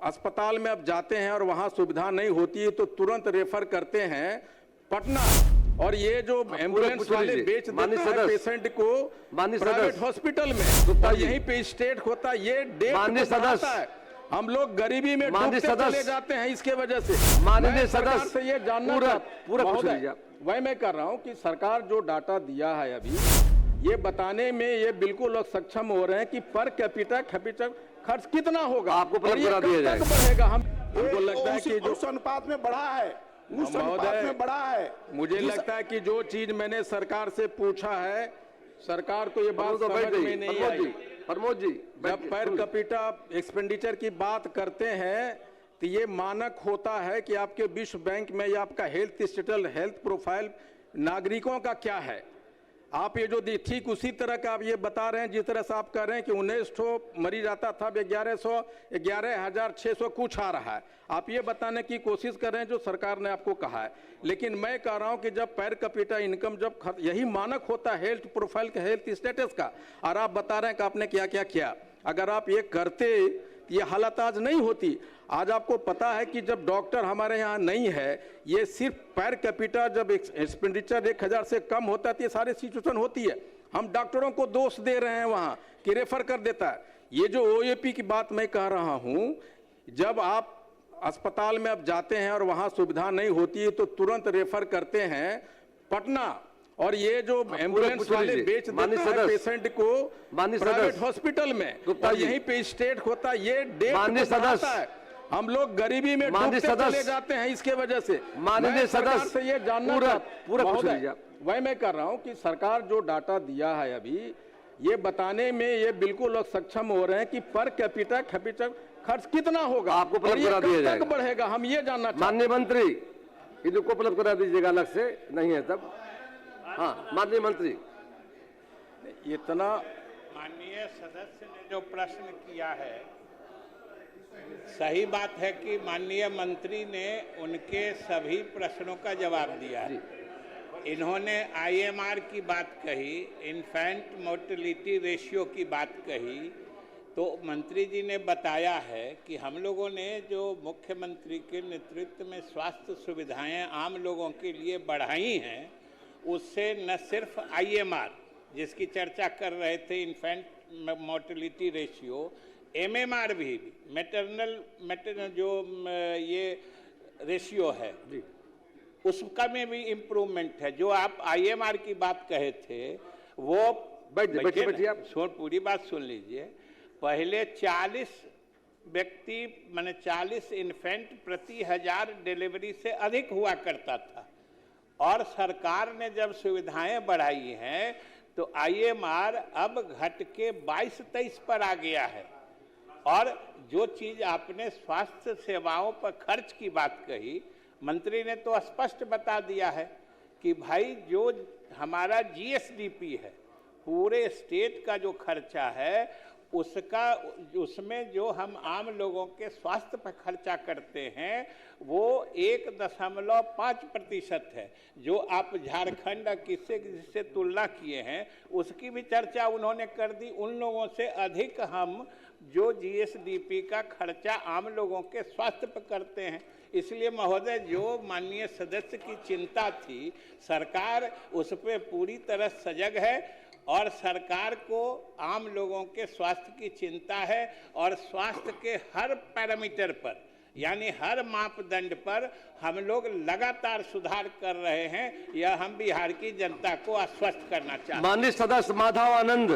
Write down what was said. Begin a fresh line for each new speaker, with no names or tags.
अस्पताल में अब जाते हैं और वहां सुविधा नहीं होती है तो तुरंत रेफर करते हैं पटना, और ये जो एम्बुलेंस वाले बेच देते हैं पेशेंट को प्राइवेट हॉस्पिटल में, और यहीं पे स्टेट होता है, ये डेट आता है। हम लोग गरीबी में डूबते चले जाते हैं इसके वजह से। माननीय सदस्य से ये जानना चाहता, वही मैं कर रहा हूँ कि सरकार जो डाटा दिया है अभी, ये बताने में ये बिल्कुल लोग सक्षम हो रहे हैं कि पर कैपिटा खर्च कितना होगा, आपको बढ़ेगा। हमको लगता है कि जो
उस अनुपात में बढ़ा है, उस अनुपात में बढ़ा है।
मुझे लगता है कि जो चीज मैंने सरकार से पूछा है, सरकार को ये बात समझ में नहीं आई।
प्रमोद जी,
जब पर कैपिटा एक्सपेंडिचर की बात करते हैं तो ये मानक होता है कि आपके विश्व बैंक में या आपका हेल्थ स्टेटस, हेल्थ प्रोफाइल नागरिकों का क्या है। आप ये जो ठीक उसी तरह का आप ये बता रहे हैं जिस तरह से आप कह रहे हैं कि 19 मरीज आता था, 11,600 कुछ आ रहा है। आप ये बताने की कोशिश कर रहे हैं जो सरकार ने आपको कहा है, लेकिन मैं कह रहा हूं कि जब पर कैपिटा इनकम जब यही मानक होता है हेल्थ प्रोफाइल का, हेल्थ स्टेटस का, और आप बता रहे हैं कि आपने क्या क्या किया। अगर आप ये करते ये हालत आज नहीं होती। आज आपको पता है कि जब डॉक्टर हमारे यहाँ नहीं है, ये सिर्फ पर कैपिटा जब एक्सपेंडिचर 1000 से कम होता है तो ये सारी सिचुएशन होती है। हम डॉक्टरों को दोष दे रहे हैं वहाँ कि रेफर कर देता है। ये जो ओएपी की बात मैं कह रहा हूँ, जब आप अस्पताल में अब जाते हैं और वहाँ सुविधा नहीं होती है तो तुरंत रेफर करते हैं पटना, और ये जो एम्बुलेंस वाले बेच देते हैं पेशेंट को प्राइवेट हॉस्पिटल में, और यहीं पे स्टेट होता है, ये डेट आता है। हम लोग गरीबी में डूबते चले जाते हैं इसके वजह से।
माननीय सदस्य
से ये जानना वही मैं कर रहा हूँ कि सरकार जो डाटा दिया है अभी, ये बताने में ये बिल्कुल लोग सक्षम हो रहे हैं कि पर कैपिटा खर्च कितना होगा,
आपको
बढ़ेगा। हम ये जानना चाहते हैं।
माननीय मंत्री, इनको उपलब्ध करा दीजिएगा, अलग से नहीं है तब। हाँ, माननीय मंत्री,
इतना
माननीय सदस्य ने जो प्रश्न किया है, सही बात है कि माननीय मंत्री ने उनके सभी प्रश्नों का जवाब दिया है। इन्होंने आईएमआर की बात कही, इन्फेंट मोर्टेलिटी रेशियो की बात कही, तो मंत्री जी ने बताया है कि हम लोगों ने जो मुख्यमंत्री के नेतृत्व में स्वास्थ्य सुविधाएं आम लोगों के लिए बढ़ाई हैं, उससे न सिर्फ आईएमआर जिसकी चर्चा कर रहे थे, इन्फेंट मोर्टेलिटी रेशियो, एमएमआर भी मैटरनल जो ये रेशियो है उसका में भी इम्प्रूवमेंट है। जो आप आईएमआर की बात कहे थे वो बैठिए आप पूरी बात सुन लीजिए। पहले 40 व्यक्ति माने 40 इन्फेंट प्रति 1000 डिलीवरी से अधिक हुआ करता था, और सरकार ने जब सुविधाएं बढ़ाई हैं तो आईएमआर अब घट के 22-23 पर आ गया है। और जो चीज आपने स्वास्थ्य सेवाओं पर खर्च की बात कही, मंत्री ने तो स्पष्ट बता दिया है कि भाई जो हमारा जीएसडीपी है, पूरे स्टेट का जो खर्चा है उसमें जो हम आम लोगों के स्वास्थ्य पर खर्चा करते हैं वो 1.5% है। जो आप झारखंड किससे तुलना किए हैं उसकी भी चर्चा उन्होंने कर दी। उन लोगों से अधिक हम जो जीएसडीपी का खर्चा आम लोगों के स्वास्थ्य पर करते हैं। इसलिए महोदय, जो माननीय सदस्य की चिंता थी, सरकार उस पर पूरी तरह सजग है, और सरकार को आम लोगों के स्वास्थ्य की चिंता है, और स्वास्थ्य के हर पैरामीटर पर यानी हर मापदंड पर हम लोग लगातार सुधार कर रहे हैं। यह हम बिहार की जनता को आश्वस्त करना चाहते हैं।
माननीय सदस्य माधव आनंद।